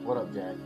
What up, Jack?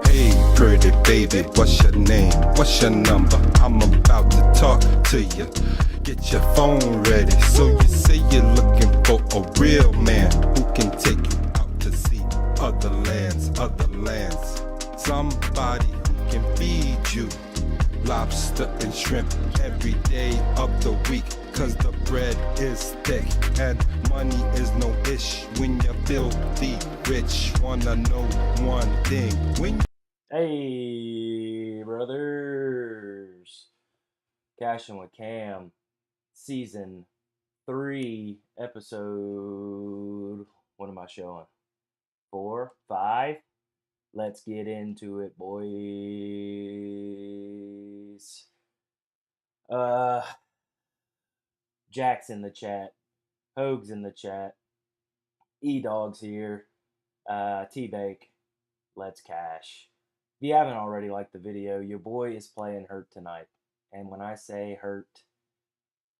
Hey, pretty baby, what's your name? What's your number? I'm about to talk to you. Get your phone ready. So you say you're looking for a real man who can take you out to see other lands, other lands. Somebody who can feed you lobster and shrimp every day of the week. Cause the bread is thick and money is no ish when you're filthy rich. Wanna know one thing? When Hey, brothers. Cashin with Cam, season 3, episode. What am I showing? 4, 5. Let's get into it, boys. Jack's in the chat. Hoag's in the chat. E-Dog's here. T-Bake. Let's cash. If you haven't already liked the video, your boy is playing hurt tonight. And when I say hurt,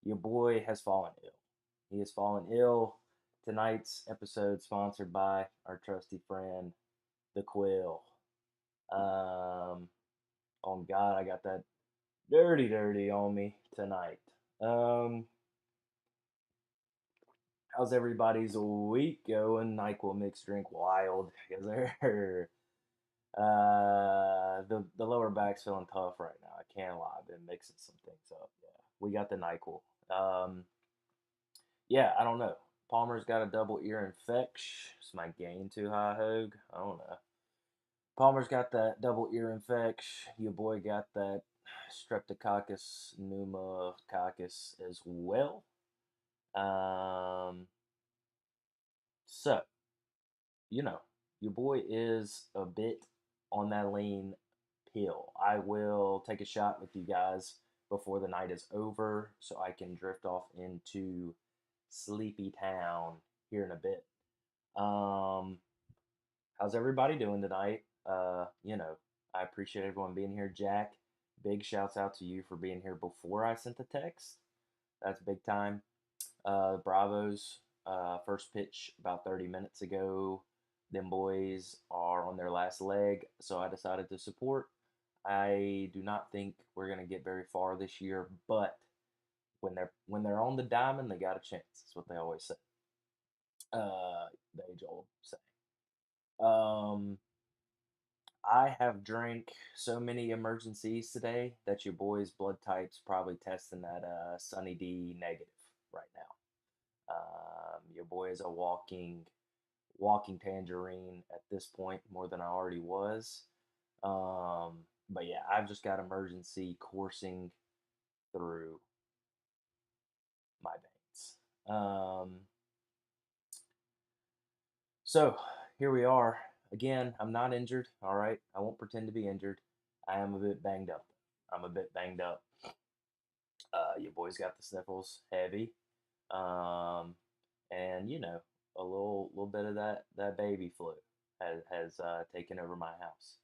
your boy has fallen ill. He has fallen ill. Tonight's episode sponsored by our trusty friend, the Quill. Oh God, I got that dirty on me tonight. Um, how's everybody's week going? NyQuil mixed drink wild because they're the lower back's feeling tough right now. I can't lie. I've been mixing some things up. Yeah, we got the NyQuil. Yeah, I don't know. Palmer's got a double ear infection. Is my gain too high, Hogue? I don't know. Palmer's got that double ear infection. Your boy got that streptococcus pneumococcus as well. Um, so, you know, your boy is a bit on that lean pill. I will take a shot with you guys before the night is over so I can drift off into Sleepy Town here in a bit. Um, how's everybody doing tonight? I appreciate everyone being here. Jack, big shouts out to you for being here before I sent the text. That's big time. Bravos, first pitch about 30 minutes ago. Them boys are on their last leg, so I decided to support. I do not think we're gonna get very far this year, but when they're on the diamond, they got a chance. That's what they always say. The age old saying. Um, I have drank so many emergencies today that your boy's blood type's probably testing that Sunny D negative right now. Your boy is a walking tangerine at this point, more than I already was. But yeah, I've just got emergency coursing through my veins. So here we are. Again, I'm not injured. All right, I won't pretend to be injured. I am a bit banged up. I'm a bit banged up. Your boy's got the sniffles, heavy, um, and a little bit of that baby flu has taken over my house.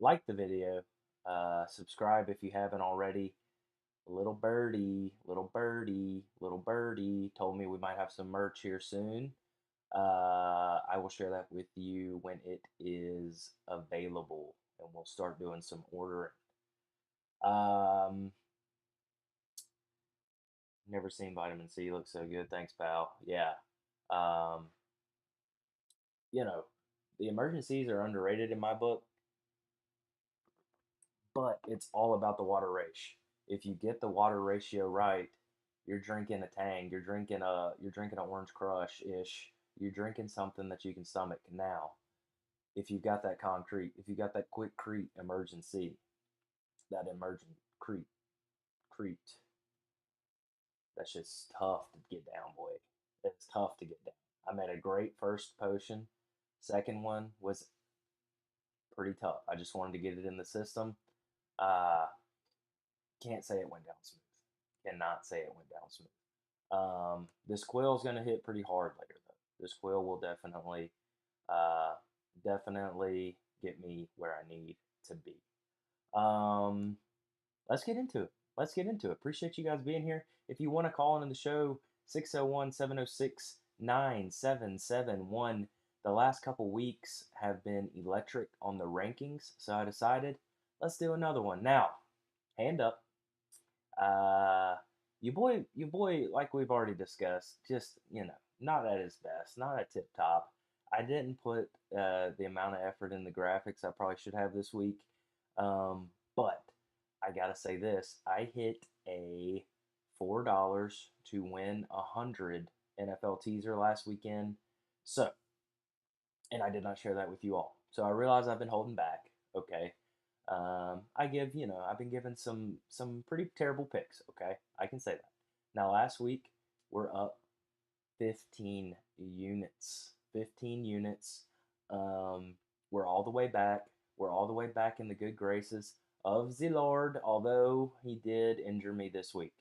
Like the video, subscribe if you haven't already. Little birdie, little birdie, little birdie told me we might have some merch here soon. I will share that with you when it is available, and we'll start doing some ordering. Um, Never seen vitamin C look so good. Thanks, pal. Yeah. Um, you know, the emergencies are underrated in my book, but it's all about the water ratio. If you get the water ratio right, you're drinking a Tang, you're drinking an Orange Crush ish, you're drinking something that you can stomach. Now, if you got that concrete, if you got that quick crete emergency, that emergent crete, that's just tough to get down, boy. It's tough to get down. I made a great first potion. Second one was pretty tough. I just wanted to get it in the system. Uh, can't say it went down smooth. Cannot say it went down smooth. This quill is going to hit pretty hard later, though. This quill will uh, definitely get me where I need to be. Um, let's get into it. Let's get into it. Appreciate you guys being here. If you want to call into the show, 601-706-9771. The last couple weeks have been electric on the rankings, so I decided let's do another one. Now, hand up. Uh, your boy, like we've already discussed, just not at his best, not at tip top. I didn't put the amount of effort in the graphics I probably should have this week, but I gotta say this: I hit a $4 to win 100 NFL teaser last weekend. So, and I did not share that with you all. So I realize I've been holding back. Okay, I've been given some pretty terrible picks. Okay, I can say that. Now last week we're up 15 units. 15 units. Um, we're all the way back. We're all the way back in the good graces of the Lord, although he did injure me this week.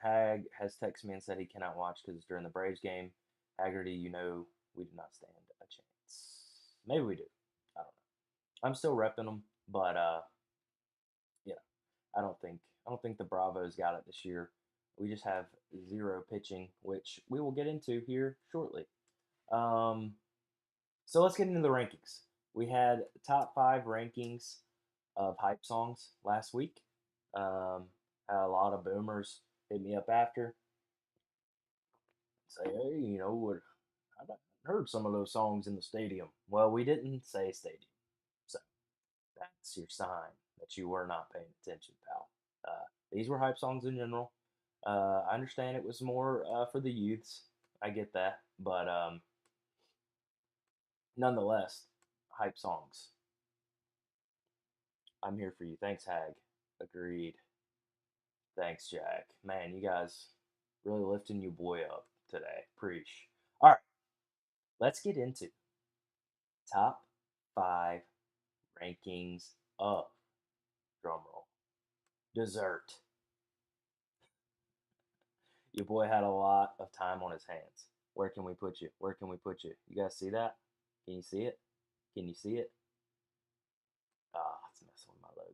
Hag has texted me and said he cannot watch because it's during the Braves game. Haggerty, we do not stand a chance. Maybe we do. I don't know. I'm still repping them, but yeah, I don't think the Bravos got it this year. We just have zero pitching, which we will get into here shortly. Um, so let's get into the rankings. We had top five rankings of hype songs last week. Um, had a lot of boomers hit me up after, say, hey, what? I heard some of those songs in the stadium. Well, we didn't say stadium, so that's your sign that you were not paying attention, pal. These were hype songs in general. I understand it was more for the youths. I get that, but nonetheless, hype songs. I'm here for you. Thanks, Hag. Agreed. Thanks, Jack. Man, you guys really lifting your boy up today. Preach. All right, let's get into top five rankings of drumroll dessert. Your boy had a lot of time on his hands. Where can we put you? Where can we put you? You guys see that? Can you see it? Can you see it? Ah, it's messing with my logo.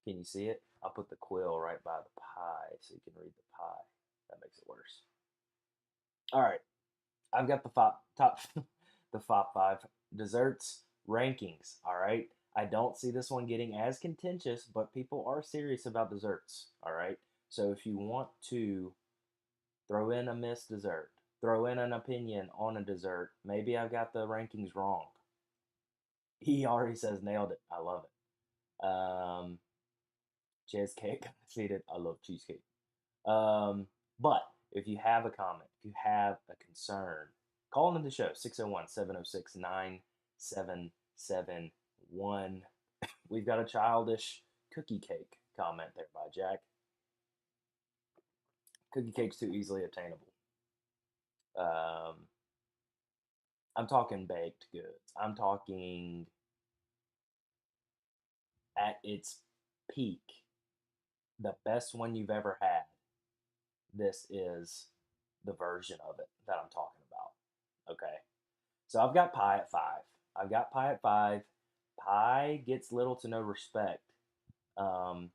Can you see it? I'll put the quill right by the pie so you can read the pie. That makes it worse. All right, I've got the top the top five desserts rankings. All right, I don't see this one getting as contentious, but people are serious about desserts. All right, so if you want to throw in a missed dessert, throw in an opinion on a dessert, maybe I've got the rankings wrong. He already says nailed it. I love it. Cheesecake defeated. I love cheesecake. But if you have a comment, if you have a concern, call into the show 601 706 9771. We've got a childish cookie cake comment there by Jack. Cookie cake's too easily obtainable. Um, I'm talking baked goods. I'm talking at its peak, the best one you've ever had. This is the version of it that I'm talking about. Okay. So I've got pie at five. I've got pie at five. Pie gets little to no respect. Um,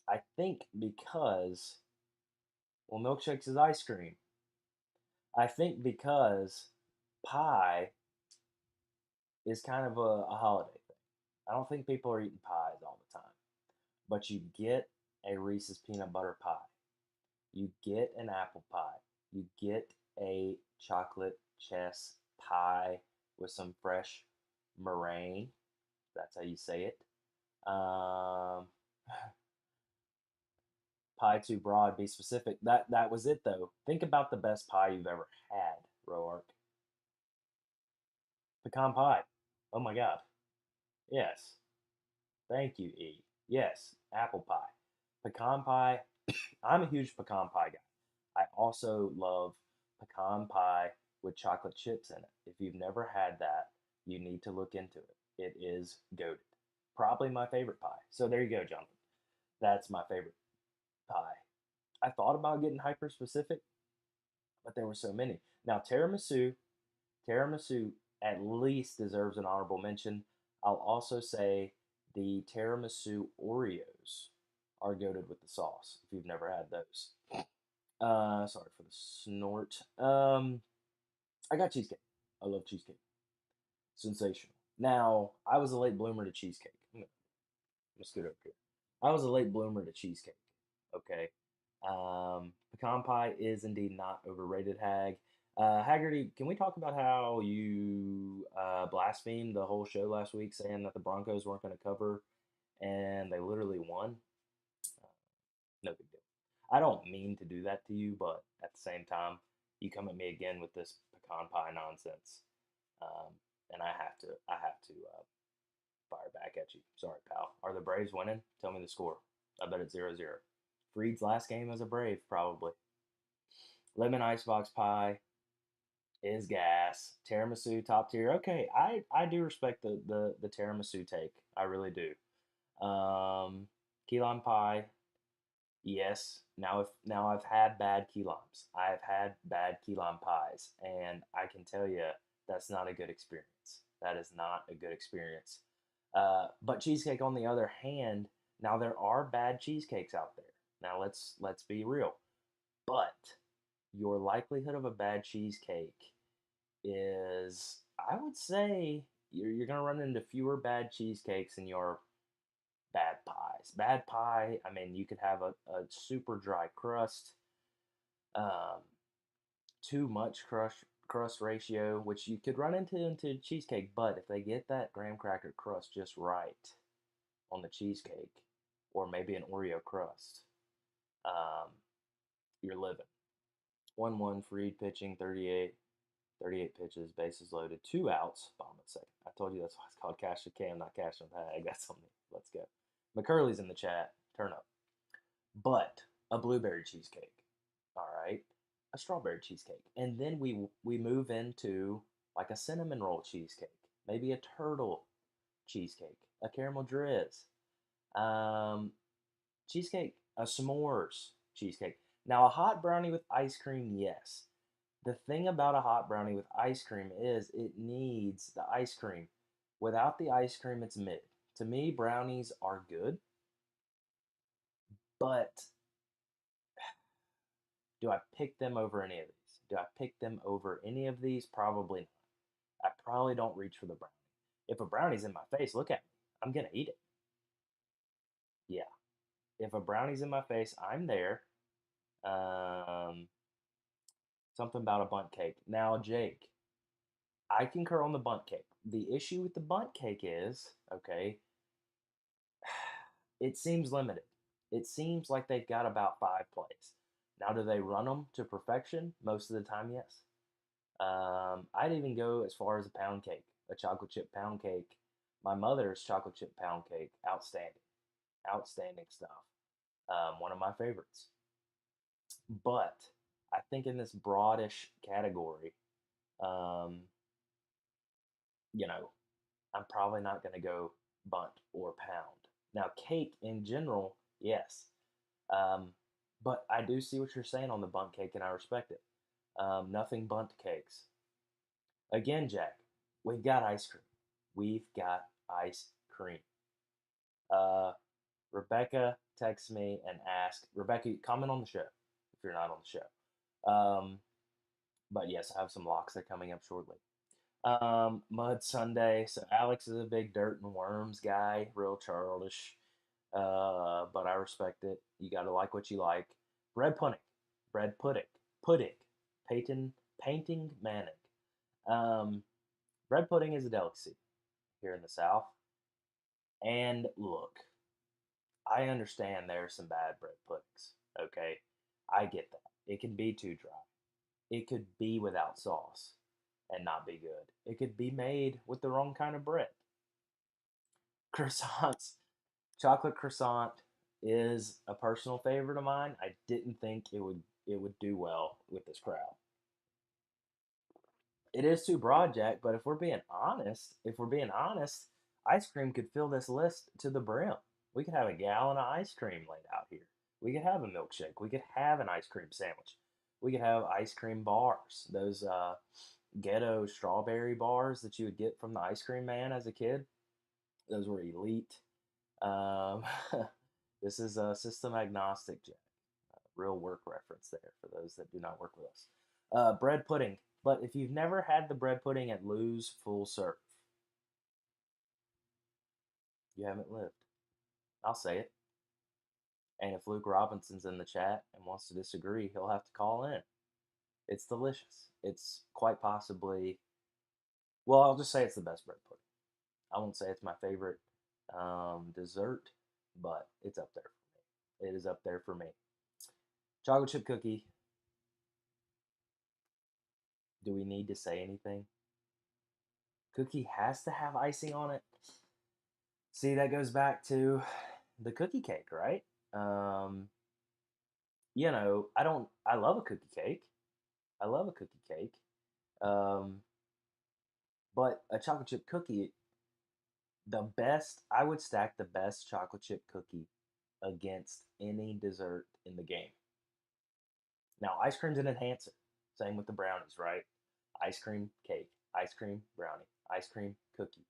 I think because, well, milkshakes is ice cream. I think because pie is kind of a holiday thing. I don't think people are eating pies all the time. But you get a Reese's peanut butter pie. You get an apple pie. You get a chocolate chess pie with some fresh meringue. That's how you say it. Um, Pie too broad. Be specific. That was it though. Think about the best pie you've ever had, Roark. Pecan pie. Oh my god. Yes. Thank you, E. Yes. Apple pie. Pecan pie. I'm a huge pecan pie guy. I also love pecan pie with chocolate chips in it. If you've never had that, you need to look into it. It is goated. Probably my favorite pie. So there you go, Jonathan. That's my favorite pie. I thought about getting hyper specific, but there were so many. Now tiramisu at least deserves an honorable mention. I'll also say the tiramisu Oreos are goated with the sauce. If you've never had those, sorry for the snort. I got cheesecake. I love cheesecake. Sensational. Now I was a late bloomer to cheesecake. Let's scoot over here. I was a late bloomer to cheesecake. Okay. Pecan pie is indeed not overrated, Hag. Haggerty, can we talk about how you blasphemed the whole show last week saying that the Broncos weren't going to cover and they literally won? Uh, no big deal. I don't mean to do that to you, but at the same time, you come at me again with this pecan pie nonsense, um, and I have to fire back at you. Sorry, pal. Are the Braves winning? Tell me the score. I bet it's 0-0. Freed's last game as a Brave, probably. Lemon icebox pie is gas. Tiramisu top tier. Okay, I do respect the tiramisu take. I really do. Key lime pie. Yes. Now I've had bad key limes. I've had bad key lime pies, and I can tell you that's not a good experience. That is not a good experience. But cheesecake, on the other hand, now there are bad cheesecakes out there. Now let's be real. But your likelihood of a bad cheesecake is, I would say, you're gonna run into fewer bad cheesecakes than your bad pies. Bad pie, I mean, you could have a super dry crust, um, too much crust ratio, which you could run into cheesecake. But if they get that graham cracker crust just right on the cheesecake, or maybe an Oreo crust, um, you're living. 1-1 Freed pitching, 38 pitches, bases loaded, 2 outs, bottom of the second. I told you that's why it's called Cash the Cam, not Cash the Bag. That's on me. Let's go. McCurley's in the chat. Turn up. But a blueberry cheesecake. All right. A strawberry cheesecake. And then we move into like a cinnamon roll cheesecake. Maybe a turtle cheesecake. A caramel drizz. Um, cheesecake. A s'mores cheesecake. Now, a hot brownie with ice cream, yes. The thing about a hot brownie with ice cream is it needs the ice cream. Without the ice cream, it's mid. To me, brownies are good, but do I pick them over any of these? Do I pick them over any of these? Probably not. I probably don't reach for the brownie. If a brownie's in my face, look at me. I'm gonna eat it. Yeah. If a brownie's in my face, I'm there. Um, something about a bundt cake. Now, Jake, I concur on the bundt cake. The issue with the bundt cake is, okay, it seems limited. It seems like they've got about 5 plays. Now, do they run them to perfection? Most of the time, yes. I'd even go as far as a pound cake, a chocolate chip pound cake. My mother's chocolate chip pound cake, outstanding, outstanding stuff. One of my favorites. But I think in this broadish category, um, you know, I'm probably not going to go bunt or pound. Now, cake in general, yes. Um, but I do see what you're saying on the bunt cake, and I respect it. Nothing bunt cakes. Again, Jack, we've got ice cream. We've got ice cream. Uh, Rebecca texts me and asks, Rebecca, comment on the show if you're not on the show. But yes, I have some locks that are coming up shortly. Mud Sunday. So Alex is a big dirt and worms guy, real childish. But I respect it. You gotta like what you like. Bread pudding, painting Manning. Um, bread pudding is a delicacy here in the South. And look, I understand there are some bad bread puddings. Okay, I get that. It can be too dry. It could be without sauce and not be good. It could be made with the wrong kind of bread. Croissants, chocolate croissant is a personal favorite of mine. I didn't think it would do well with this crowd. It is too broad, Jack, but if we're being honest, ice cream could fill this list to the brim. We could have a gallon of ice cream laid out here. We could have a milkshake. We could have an ice cream sandwich. We could have ice cream bars. Those ghetto strawberry bars that you would get from the ice cream man as a kid. Those were elite. Um, this is a system agnostic, Jack. Real work reference there for those that do not work with us. Bread pudding. But if you've never had the bread pudding at Lou's Full Serve, you haven't lived. I'll say it. And if Luke Robinson's in the chat and wants to disagree, he'll have to call in. It's delicious. It's quite possibly, well, I'll just say it's the best bread pudding. I won't say it's my favorite dessert, but it's up there for me. It is up there for me. Chocolate chip cookie. Do we need to say anything? Cookie has to have icing on it. See, that goes back to the cookie cake, right? Um, I love a cookie cake. I love a cookie cake. Um, but a chocolate chip cookie, I would stack the best chocolate chip cookie against any dessert in the game. Now, ice cream's an enhancer. Same with the brownies, right? Ice cream cake, ice cream brownie, ice cream cookie.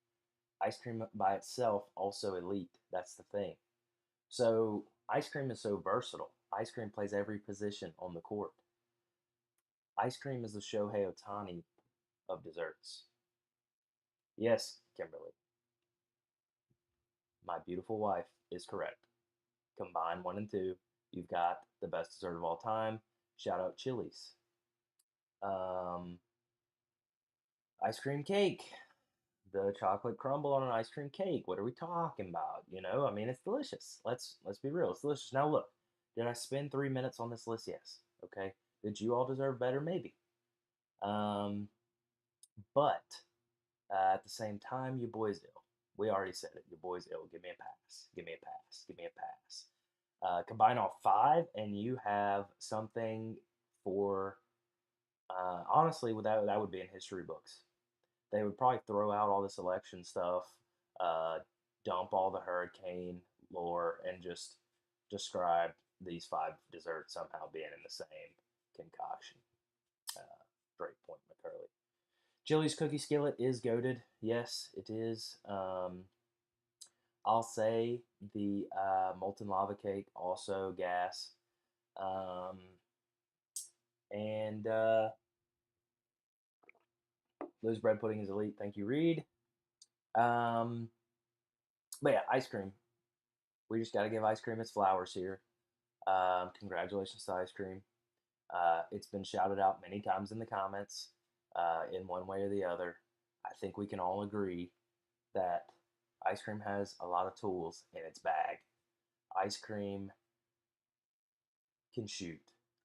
Ice cream by itself also elite. That's the thing. So ice cream is so versatile. Ice cream plays every position on the court. Ice cream is the Shohei Otani of desserts. Yes, Kimberly. My beautiful wife is correct. Combine 1 and 2, you've got the best dessert of all time. Shout out Chili's. Um, Ice cream cake. The chocolate crumble on an ice cream cake. What are we talking about? I mean, it's delicious. Let's be real. It's delicious. Now look, did I spend 3 minutes on this list? Yes. Okay. Did you all deserve better? Maybe. Um, but at the same time, your boy's ill. We already said it. Your boy's ill. Give me a pass. Give me a pass. Give me a pass. Combine all 5, and you have something for. Honestly, that would be in history books. They would probably throw out all this election stuff, uh, dump all the hurricane lore, and just describe these 5 desserts somehow being in the same concoction. Uh, Great point, McCurley. Chili's cookie skillet is goaded. Yes, it is. I'll say the molten lava cake, also gas. Um, and Loose bread pudding is elite. Thank you, Reed. Um, but yeah, ice cream. We just got to give ice cream its flowers here. Congratulations to ice cream. It's been shouted out many times in the comments, in one way or the other. I think we can all agree that ice cream has a lot of tools in its bag. Ice cream can shoot.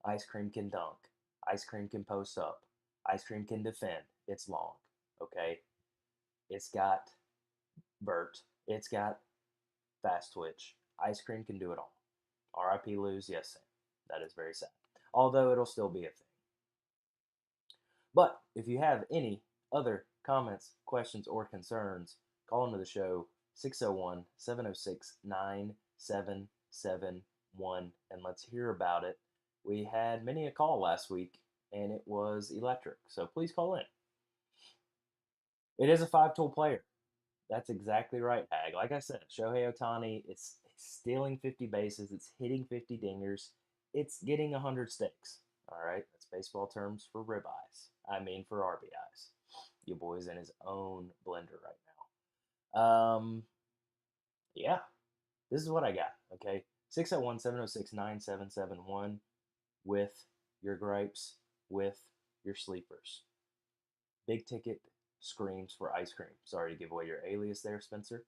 Ice cream can dunk. Ice cream can post up. Ice cream can defend. It's long. Okay? It's got Bert. It's got fast twitch. Ice cream can do it all. RIP lose, yes, Sam. That is very sad. Although it'll still be a thing. But if you have any other comments, questions, or concerns, call into the show 601 706 9771 and let's hear about it. We had many a call last week and it was electric, so please call in. It is a 5-tool player. That's exactly right, Hag. Like I said, Shohei Ohtani, it's stealing 50 bases, it's hitting 50 dingers, it's getting 100 steaks. All right, that's baseball terms for ribeyes. I mean for RBIs. Your boy's in his own blender right now. Yeah, this is what I got. Okay, 601 706 9771 with your gripes, with your sleepers. Big ticket screams for ice cream. Sorry to give away your alias there, Spencer.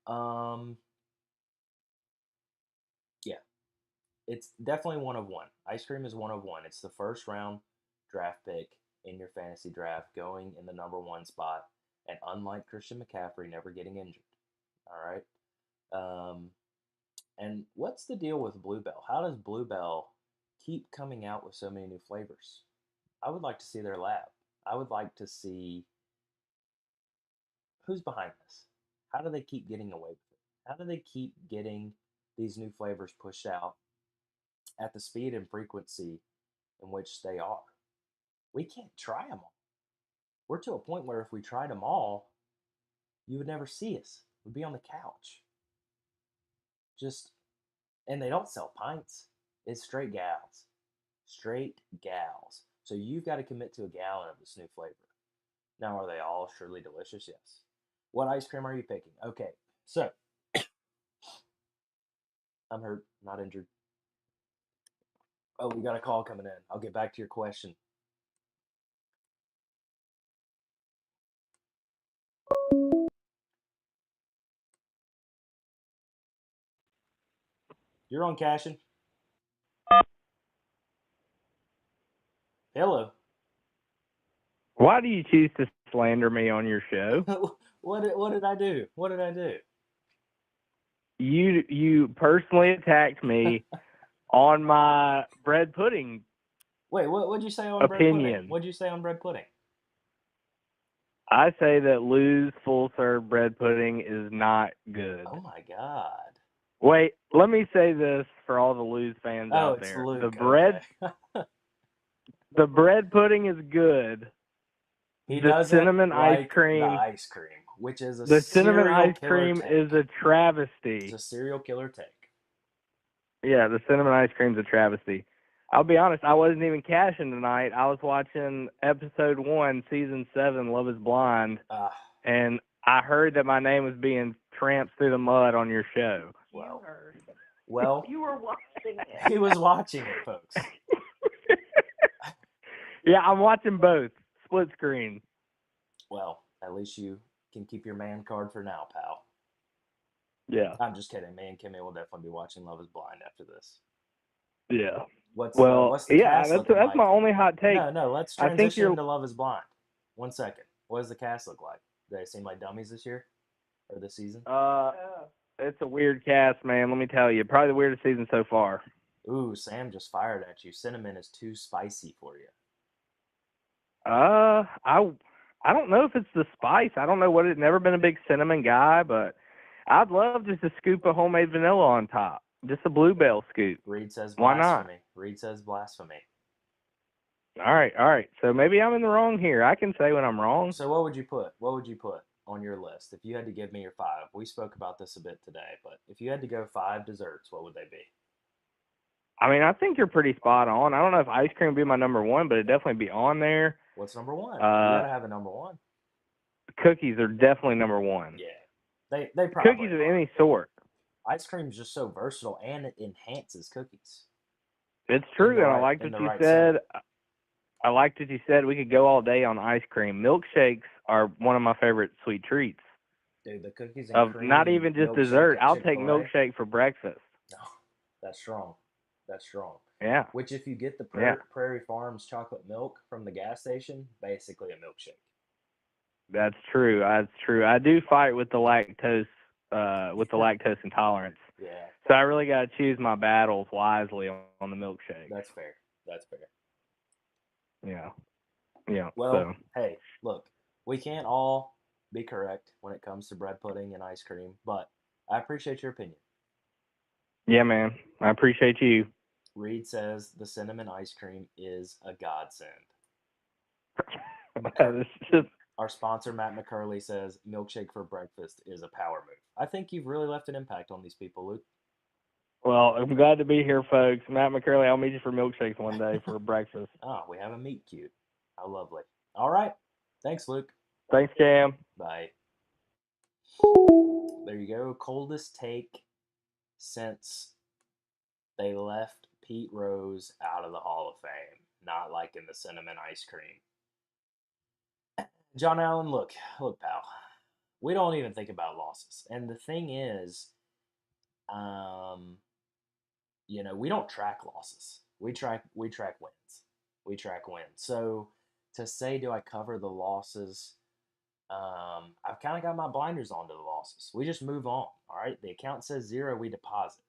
Um, yeah, it's definitely one of one. Ice cream is one of one. It's the first round draft pick in your fantasy draft, going in the number 1 spot, and unlike Christian McCaffrey, never getting injured. All right. And what's the deal with Bluebell? How does Bluebell keep coming out with so many new flavors? I would like to see their lab. I would like to see who's behind this. How do they keep getting away with it? How do they keep getting these new flavors pushed out at the speed and frequency in which they are? We can't try them all. We're to a point where if we tried them all, you would never see us. We'd be on the couch. Just, and they don't sell pints. It's straight gals. Straight gals. So you've got to commit to a gallon of this new flavor. Now, are they all surely delicious? Yes. What ice cream are you picking? Okay, so I'm hurt, not injured. Oh, we got a call coming in. I'll get back to your question. You're on Cashin. Hello. Why do you choose to slander me on your show? What did I do? What did I do? You personally attacked me on my bread pudding Wait, what'd you say on bread pudding? opinion. What'd you say on bread pudding? I say that Lou's full serve bread pudding is not good. Oh my god. Wait, let me say this for all the Lou's fans Oh, out it's there. Luke. The bread pudding is good. He The doesn't cinnamon like ice cream, the ice cream, which is a the cinnamon serial ice killer cream take. is a travesty. It's a serial killer take. Yeah, the cinnamon ice cream's a travesty. I'll be honest, I wasn't even cashing tonight. I was watching episode 1, season 7, Love is Blind. and I heard that my name was being tramped through the mud on your show. Well, You heard. well, You were watching it. he was watching it, folks. Yeah, I'm watching both. Split screen. Well, at least you can keep your man card for now, pal. Yeah. I'm just kidding. Me and Kimmy will definitely be watching Love Is Blind after this. Yeah. What's Well, the cast that's looking like? my only hot take. No, let's I think transition you're. into Love Is Blind. 1 second. What does the cast look like? Do they seem like dummies this year or this season? It's a weird cast, man. Let me tell you, probably the weirdest season so far. Ooh, Sam just fired at you. Cinnamon is too spicy for you. I don't know if it's the spice. I don't know what it. Never been a big cinnamon guy, but I'd love just a scoop of homemade vanilla on top, just a bluebell scoop. Reed says Why blasphemy. not? Reed says blasphemy. All right. So maybe I'm in the wrong here. I can say when I'm wrong. So what would you put? What would you put on your list if you had to give me your 5? We spoke about this a bit today, but if you had to go 5 desserts, what would they be? I mean, I think you're pretty spot on. I don't know if ice cream would be my number one, but it'd definitely be on there. What's number 1? You gotta have a number 1. Cookies are definitely number one. Yeah, they probably Cookies of are. any sort. Ice cream is just so versatile and it enhances cookies. It's true, and I right- liked in what the you right said. setting. I liked what you said. We could go all day on ice cream. Milkshakes are one of my favorite sweet treats. Dude, the cookies and Of cream. not even just milkshake dessert. at I'll take Chick-fil-A. milkshake for breakfast. No, that's strong. That's strong. Yeah. Which, if you get the Yeah. Prairie Farms chocolate milk from the gas station, basically a milkshake. That's true. That's true. I do fight with the lactose intolerance. Yeah, So I really got to choose my battles wisely on the milkshake. that's fair. That's fair. Yeah. Yeah. Well, So hey, look, we can't all be correct when it comes to bread pudding and ice cream, but I appreciate your opinion. yeah, man. I appreciate you. Reed says the cinnamon ice cream is a godsend. It's just, Our sponsor, Matt McCurley, says milkshake for breakfast is a power move. I think you've really left an impact on these people, Luke. well, I'm glad to be here, folks. Matt McCurley, I'll meet you for milkshakes one day for breakfast. Oh, we have a meet cute. How lovely. All right. Thanks, Luke. Thanks, Cam. Bye. There you go. Coldest take since they left Pete Rose out of the Hall of Fame. Not liking the cinnamon ice cream. John Allen, look, pal. We don't even think about losses. And the thing is, we don't track losses. We track wins. We track wins. So to say, do I cover the losses? I've kind of got my blinders on to the losses. We just move on. All right. The account says 0, we deposit.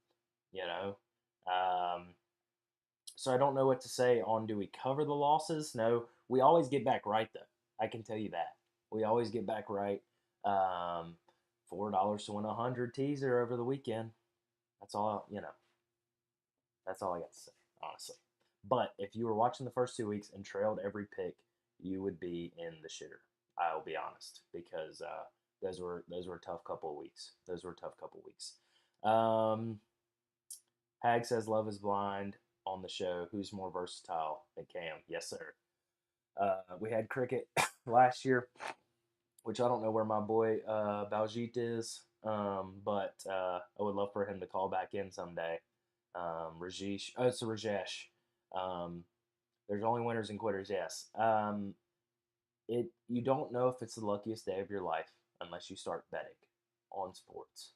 So I don't know what to say on do we cover the losses? No, we always get back right though. I can tell you that. We always get back right. $4 to win 100 teaser over the weekend. That's all, that's all I got to say, honestly. But if you were watching the first 2 weeks and trailed every pick, you would be in the shitter. I'll be honest, because those were a tough couple of weeks. Hag says Love Is Blind on the show. Who's more versatile than Cam? Yes, sir. We had cricket last year, which I don't know where my boy Baljit is, but I would love for him to call back in someday. Rajesh. Oh, it's a Rajesh. There's only winners and quitters. Yes. You don't know if it's the luckiest day of your life unless you start betting on sports.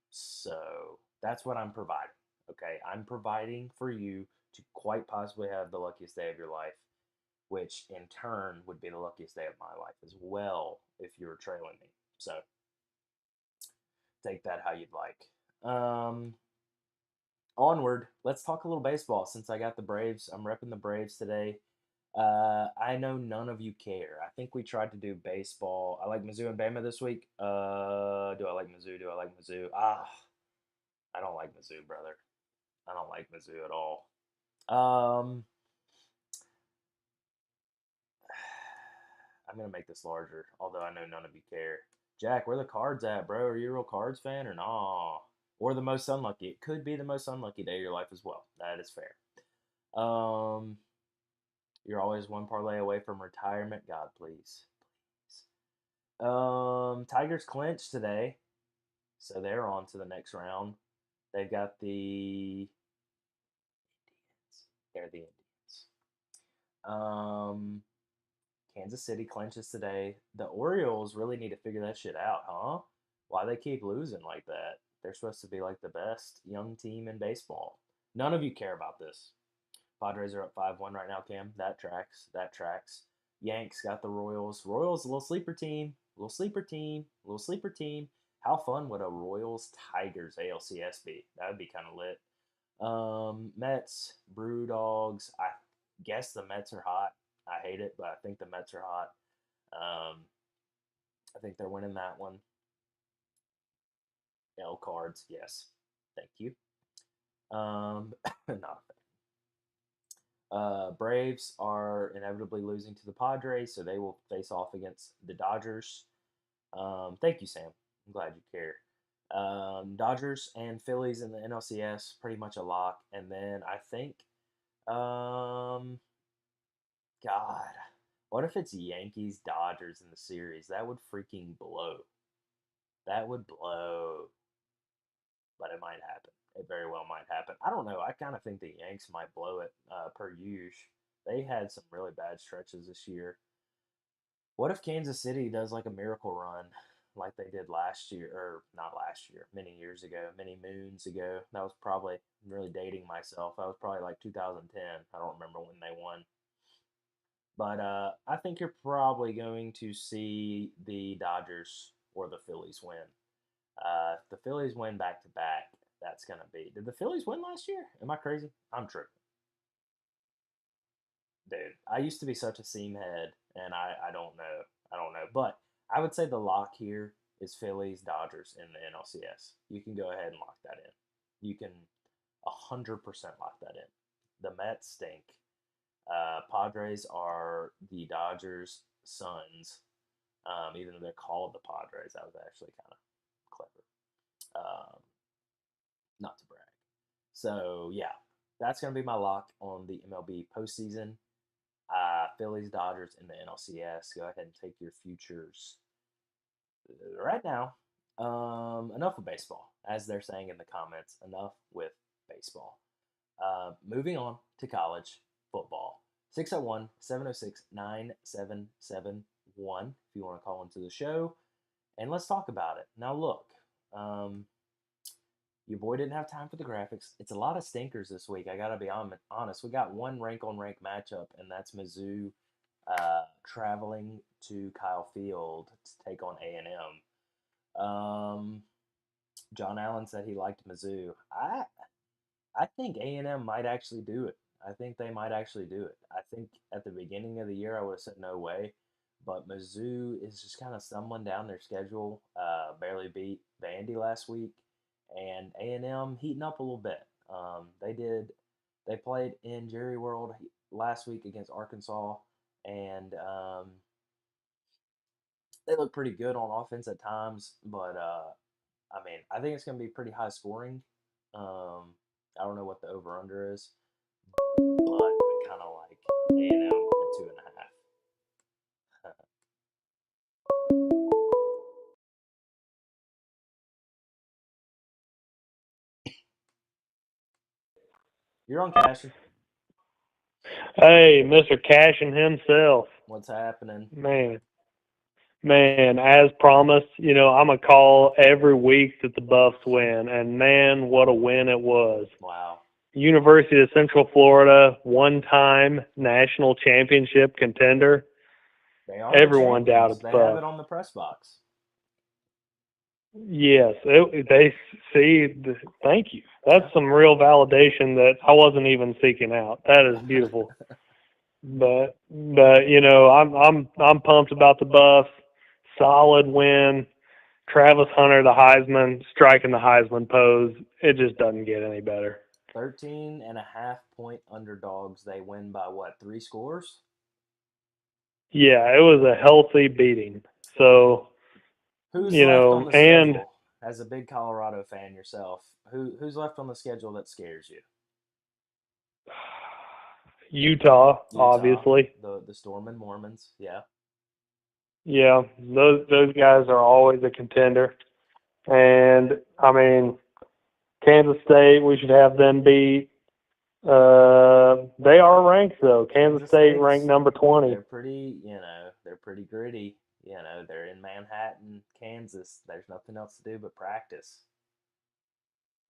So that's what I'm providing. Okay, I'm providing for you to quite possibly have the luckiest day of your life, which in turn would be the luckiest day of my life as well if you were trailing me. So take that how you'd like. Onward, let's talk a little baseball since I got the Braves. I'm repping the Braves today. I know none of you care. I think we tried to do baseball. I like Mizzou and Bama this week. Do I like Mizzou? I don't like Mizzou, brother. I don't like Mizzou at all. I'm gonna make this larger, although I know none of you care. Jack, where the cards at, bro? Are you a real cards fan or nah? Or the most unlucky? It could be the most unlucky day of your life as well. That is fair. You're always one parlay away from retirement. God, please. Tigers clinched today, so they're on to the next round. They've got the Indians. They're the Indians. Um, Kansas City clinches today. The Orioles really need to figure that shit out, huh? Why they keep losing like that? They're supposed to be like the best young team in baseball. None of you care about this. Padres are up 5-1 right now, Cam. That tracks. That tracks. Yanks got the Royals. Royals, a little sleeper team. Little sleeper team. Little sleeper team. How fun would a Royals Tigers ALCS be? That would be kind of lit. Mets, Brew Dogs. I guess the Mets are hot. I hate it, but I think the Mets are hot. Um, I think they're winning that one. L cards, yes. Thank you. Not a Braves are inevitably losing to the Padres, so they will face off against the Dodgers. Thank you, Sam. I'm glad you care. Dodgers and Phillies in the NLCS, pretty much a lock. And then I think, um, God, what if it's Yankees Dodgers in the series? That would freaking blow. That would blow. But it might happen. It very well might happen. I don't know. I kind of think the Yanks might blow it per usual. They had some really bad stretches this year. What if Kansas City does like a miracle run like they did last year, or not last year, many years ago, many moons ago? That was probably, I'm really dating myself. That was probably like 2010. I don't remember when they won. But I think you're probably going to see the Dodgers or the Phillies win. If the Phillies win back to back, that's going to be. Did the Phillies win last year? Am I crazy? I'm tripping. Dude, I used to be such a seam head, and I don't know. I don't know. But I would say the lock here is Phillies Dodgers in the NLCS. You can go ahead and lock that in. You can 100% lock that in. The Mets stink. Padres are the Dodgers' sons. Even though they're called the Padres, that was actually kind of clever. Um, not to brag. So yeah, that's gonna be my lock on the MLB postseason. Phillies Dodgers in the NLCS. Go ahead and take your futures right now. Enough of baseball, as they're saying in the comments. Enough with baseball. Moving on to college football. 601 706 9771 if you want to call into the show. And let's talk about it. Now, look, um, your boy didn't have time for the graphics. It's a lot of stinkers this week. I gotta be honest. We got one rank on rank matchup, and that's Mizzou traveling to Kyle Field to take on A&M. John Allen said he liked Mizzou. I think A&M might actually do it. I think they might actually do it. I think at the beginning of the year I would have said no way, but Mizzou is just kind of stumbling down their schedule. Barely beat Vandy last week, and A&M heating up a little bit. They did. They played in Jerry World last week against Arkansas, and they look pretty good on offense at times. But I mean, I think it's going to be pretty high scoring. I don't know what the over under is, but I kind of like A&M at 2.5. You're on Cashin. Hey, Mr. Cashin himself. What's happening? Man, as promised, I'm a call every week that the Buffs win, and man, what a win it was. Wow. University of Central Florida, one-time national championship contender. They are Everyone the champions. doubted the They have Buffs. it on the press box. Yes, they see. Thank you. That's some real validation that I wasn't even seeking out. That is beautiful. But I'm pumped about the Buffs. Solid win. Travis Hunter, the Heisman, striking the Heisman pose. It just doesn't get any better. 13.5 point underdogs. They win by what, 3 scores? Yeah, it was a healthy beating. So, who's left on the and schedule? As a big Colorado fan yourself, who's left on the schedule that scares you? Utah, obviously. The Storm and Mormons, yeah. Yeah, those guys are always a contender. And I mean, Kansas State, we should have them beat. They are ranked though. Kansas Kansas State ranked State's number 20. they're pretty, they're pretty gritty. They're in Manhattan, Kansas. There's nothing else to do but practice.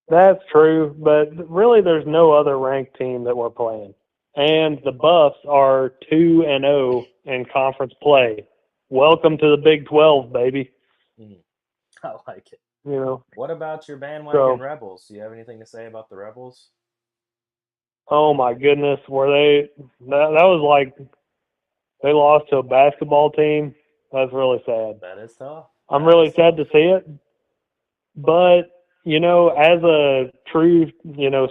That's true, but really, there's no other ranked team that we're playing. And the Buffs are 2-0 in conference play. Welcome to the Big 12, baby. Mhm. I like it. You know, What about your bandwagon so Rebels? Do you have anything to say about the Rebels? oh my goodness, were they? That was like they lost to a basketball team. That's really sad. That is tough. I'm That really is sad tough. to see it, but as a true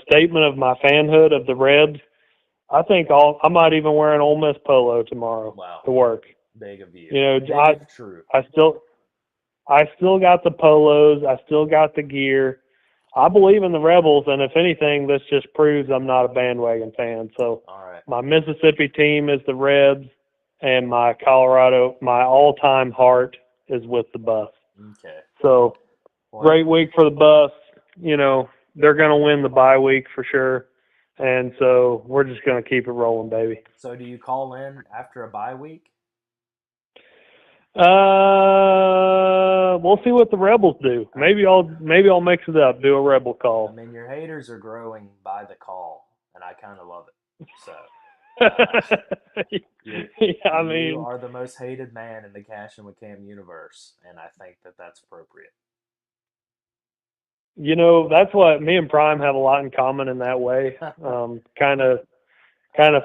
statement of my fanhood of the Rebs, I think I might even wear an Ole Miss polo tomorrow Wow. to work. Big of you. You know, Big if true. I still got the polos. I still got the gear. I believe in the Rebels, and if anything, this just proves I'm not a bandwagon fan. So All right. my Mississippi team is the Rebs, and my all-time heart is with the Buffs. Okay. So Well, great week for the Buffs. They're going to win the bye week for sure. And so we're just going to keep it rolling, baby. so do you call in after a bye week? We'll see what the Rebels do. Maybe I'll mix it up, do a Rebel I call. mean, your haters are growing by the call, and I kind of love it. So, you, Yeah, I you mean, are the most hated man in the Cashin with Cam universe, and I think that that's appropriate. that's what me and Prime have a lot in common in that way. Kind of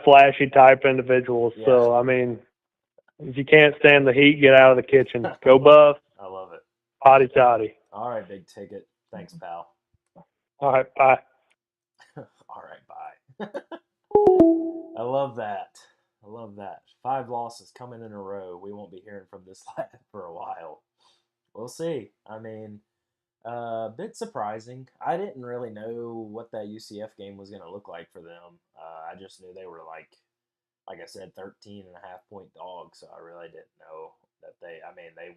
flashy type individuals. Yeah. So I mean, if you can't stand the heat, get out of the kitchen. Go Buff, I love it. potty toddy. All right, big ticket. Thanks, pal. All right, bye. All right, bye. I love that. I love that. 5 losses coming in a row. We won't be hearing from this lad for a while. We'll see. I mean, a bit surprising. I didn't really know what that UCF game was going to look like for them. I just knew they were like I said, 13.5 point dogs. So I really didn't know that they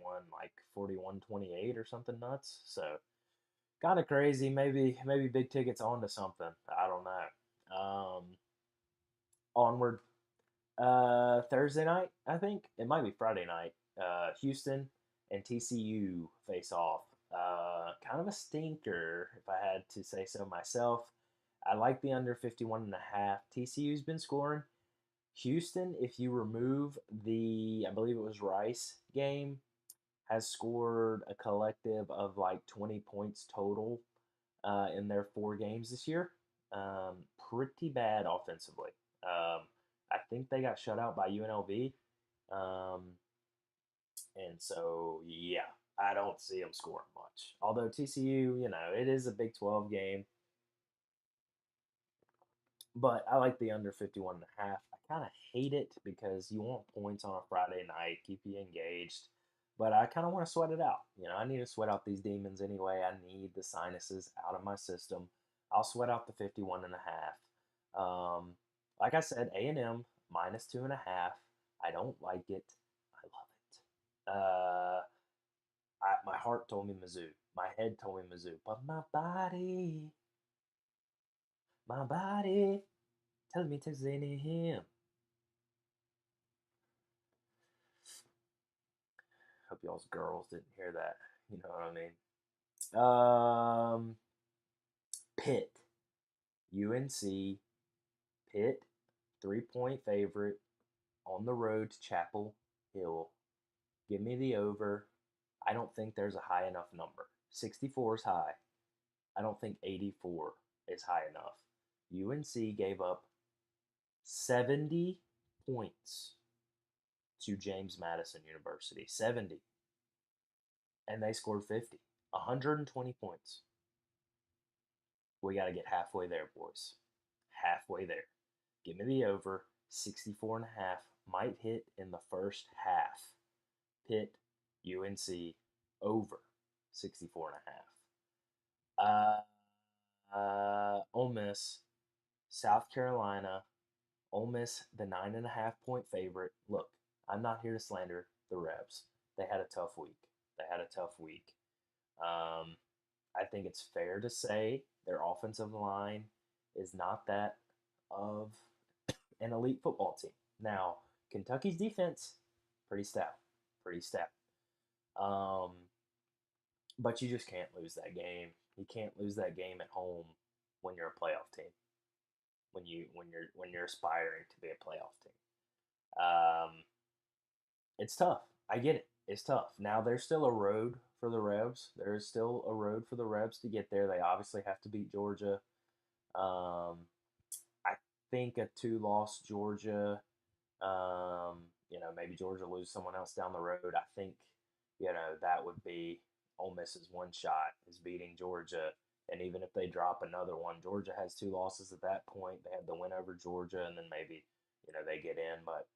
won like 41-28 or something nuts. So kind of crazy. Maybe big tickets onto something. I don't know. Onward. Thursday night, I think it might be Friday night. Houston and TCU face off. Kind of a stinker, if I had to say so myself. I like the under 51.5. TCU's been scoring. Houston, if you remove I believe it was Rice game, has scored a collective of like 20 points total in their 4 games this year. Pretty bad offensively. I think they got shut out by UNLV. Um, and so, yeah, I don't see them scoring much. Although TCU, it is a Big 12 game. But I like the under 51.5. I kind of hate it because you want points on a Friday night, keep you engaged. But I kind of want to sweat it out. I need to sweat out these demons anyway. I need the sinuses out of my system. I'll sweat out the 51.5. Like I said, A&M minus 2.5. I don't like it. I love it. My heart told me Mizzou. My head told me Mizzou. But my body tells me to sing him. Hope y'all's girls didn't hear that. You know what I mean? Pitt, UNC, Pitt, 3-point favorite on the road to Chapel Hill. Give me the over. I don't think there's a high enough number. 64 is high. I don't think 84 is high enough. UNC gave up 70 points to James Madison University. 70. And they scored 50. 120 points. We got to get halfway there, boys. Halfway there. Give me the over. 64.5 might hit in the first half. Pitt, UNC, over 64.5. Ole Miss, South Carolina. Ole Miss, the 9.5 point favorite. Look, I'm not here to slander the Rebs. They had a tough week. They had a tough week. Um, I think it's fair to say their offensive line is not that of an elite football team. Now, Kentucky's defense, pretty stout, pretty stout. Um, but you just can't lose that game. You can't lose that game at home when you're a playoff team. When you're aspiring to be a playoff team. It's tough. I get it. It's tough. Now there's still a road for the Rebs. There is still a road for the Rebs to get there. They obviously have to beat Georgia. I think a two-loss Georgia. Maybe Georgia lose someone else down the road. I think, that would be Ole Miss's one shot is beating Georgia. And even if they drop another one, Georgia has two losses at that point. They have the win over Georgia, and then maybe, they get in. But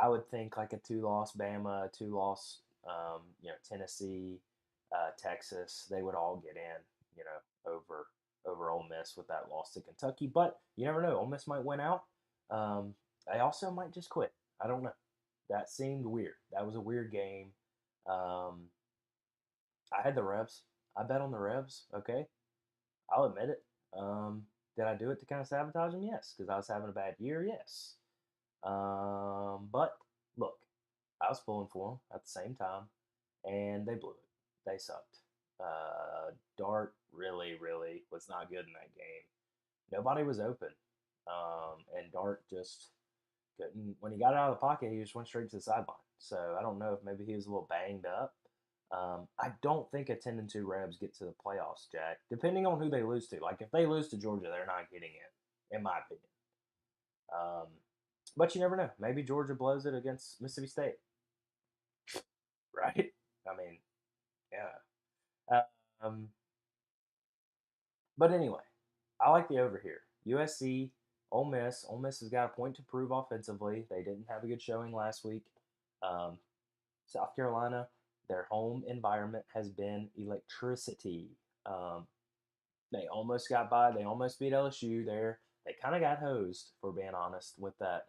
I would think like a two-loss Bama, a two-loss, Tennessee, Texas, they would all get in, over Ole Miss with that loss to Kentucky. But you never know. Ole Miss might win out. I also might just quit. I don't know. That seemed weird. That was a weird game. Um, I had the Rebs. I bet on the Rebs. Okay, I'll admit it. Did I do it to kind of sabotage them? Yes, because I was having a bad year. Yes. But look, I was pulling for them at the same time, and they blew it. They sucked. Dart really, really was not good in that game. Nobody was open, and Dart just couldn't. When he got out of the pocket, he just went straight to the sideline. So I don't know if maybe he was a little banged up. I don't think a 10-2 Rebs get to the playoffs, Jack. Depending on who they lose to. Like if they lose to Georgia, they're not getting in my opinion. Um, but you never know. Maybe Georgia blows it against Mississippi State, right? I mean, yeah. Um, but anyway, I like the over here. USC, Ole Miss. Ole Miss has got a point to prove offensively. They didn't have a good showing last week. Um, South Carolina, their home environment has been electricity. Um, they almost got by. They almost beat LSU there. They kind of got hosed, for being honest, with that.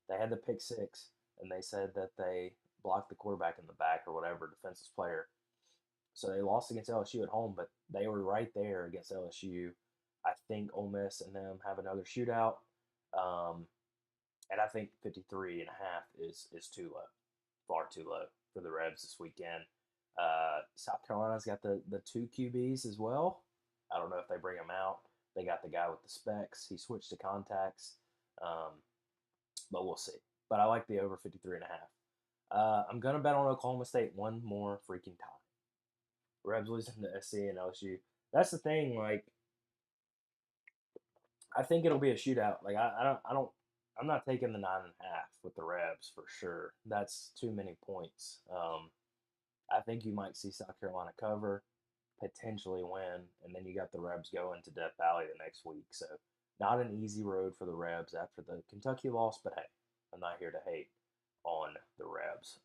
They had the pick six, and they said that they blocked the quarterback in the back or whatever, defensive player. So they lost against LSU at home, but they were right there against LSU. I think Ole Miss and them have another shootout. Um, and I think 53 and a half is too low, far too low for the Rebs this weekend. South Carolina's got the two QBs as well. I don't know if they bring him out. They got the guy with the specs. He switched to contacts, but we'll see. But I like the over 53 and a half. I'm going to bet on Oklahoma State one more freaking time. Rebs losing to SC and LSU. That's the thing. Like, I think it'll be a shootout. Like, I'm not taking the 9.5 with the Rebs for sure. That's too many points. I think you might see South Carolina cover, potentially win, and then you got the Rebs going to Death Valley the next week. So, not an easy road for the Rebs after the Kentucky loss, but hey, I'm not here to hate on the Rebs.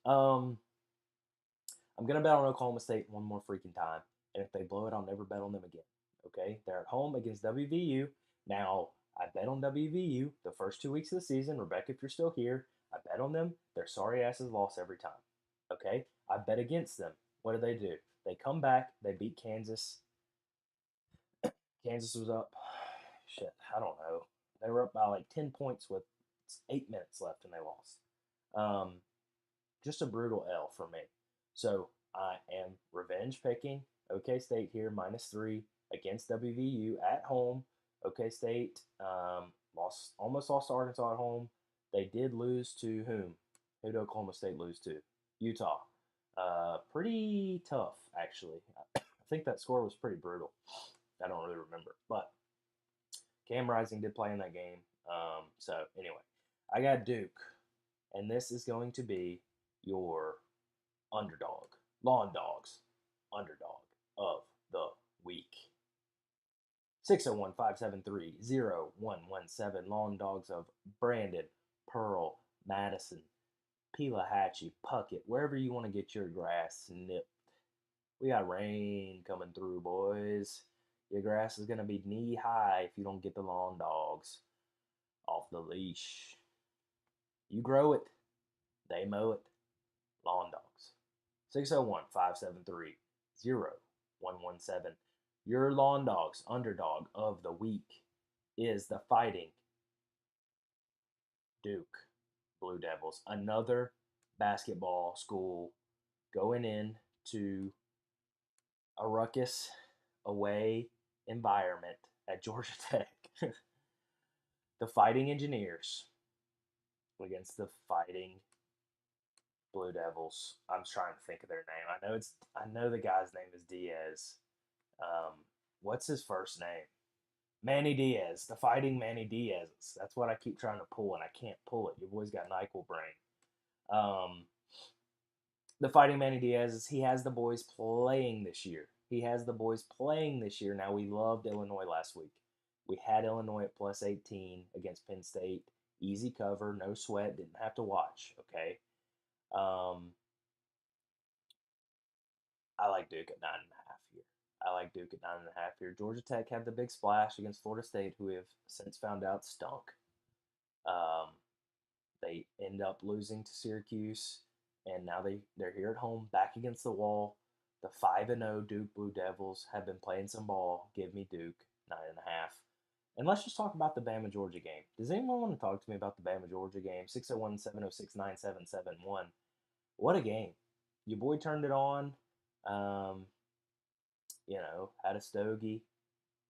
I'm gonna bet on Oklahoma State one more freaking time, and if they blow it, I'll never bet on them again. Okay, they're at home against WVU. Now, I bet on WVU the first 2 weeks of the season. Rebecca, if you're still here, I bet on them. Their sorry asses lost every time. Okay, I bet against them. What do? They come back. They beat Kansas. Kansas was up. Shit, I don't know. They were up by like 10 points with 8 minutes left, and they lost. Um, just a brutal L for me. So I am revenge picking OK State here -3 against WVU at home. OK State almost lost to Arkansas at home. They did lose to whom? Who did Oklahoma State lose to? Utah. Pretty tough actually. I think that score was pretty brutal. I don't really remember, but Cam Rising did play in that game. So anyway, I got Duke, and this is going to be your underdog, Lawn Dogs, underdog of the week. 601-573-0117, Lawn Dogs of Brandon, Pearl, Madison, Pelahatchie, Puckett, wherever you want to get your grass nipped. We got rain coming through, boys. Your grass is going to be knee high if you don't get the Lawn Dogs off the leash. You grow it, they mow it. Lawn Dogs. 601-573-0117. Your Lawn Dogs underdog of the week is the Fighting Duke Blue Devils. Another basketball school going in to a ruckus away environment at Georgia Tech. The Fighting Engineers against the Fighting Blue Devils. I'm trying to think of their name. I know the guy's name is Diaz. Um, what's his first name? Manny Diaz. The Fighting Manny Diaz's. That's what I keep trying to pull, and I can't pull it. Your boy's got NyQuil brain. The Fighting Manny Diaz, he has the boys playing this year. Now, we loved Illinois last week. We had Illinois at plus 18 against Penn State. Easy cover, no sweat, didn't have to watch, okay? I like Duke at 9.5 here. Georgia Tech had the big splash against Florida State, who we have since found out stunk. They end up losing to Syracuse, and now they're here at home, back against the wall. The 5-0 Duke Blue Devils have been playing some ball. Give me Duke 9.5. And let's just talk about the Bama Georgia game. Does anyone want to talk to me about the Bama Georgia game? 601-706-9771. What a game! Your boy turned it on. Had a stogie,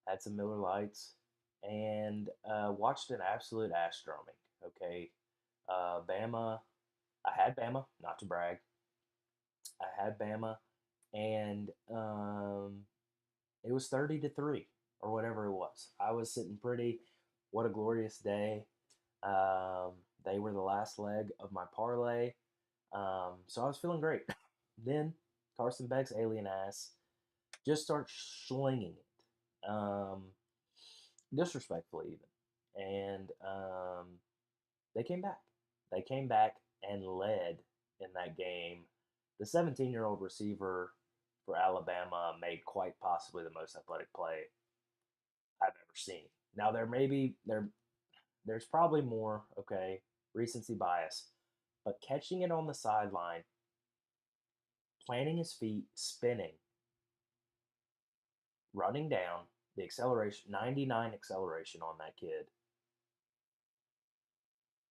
had some Miller Lights, and watched an absolute ass drumming. Okay, Bama. I had Bama, not to brag. I had Bama, and it was 30-3 or whatever it was. I was sitting pretty. What a glorious day. They were the last leg of my parlay, so I was feeling great. Then Carson Beck's alien ass just starts slinging it, disrespectfully even, and they came back. They came back and led in that game. The 17-year-old receiver for Alabama made quite possibly the most athletic play I've ever seen. Now there's probably more, okay, recency bias, but catching it on the sideline, planting his feet, spinning, running down, the acceleration, 99 acceleration on that kid.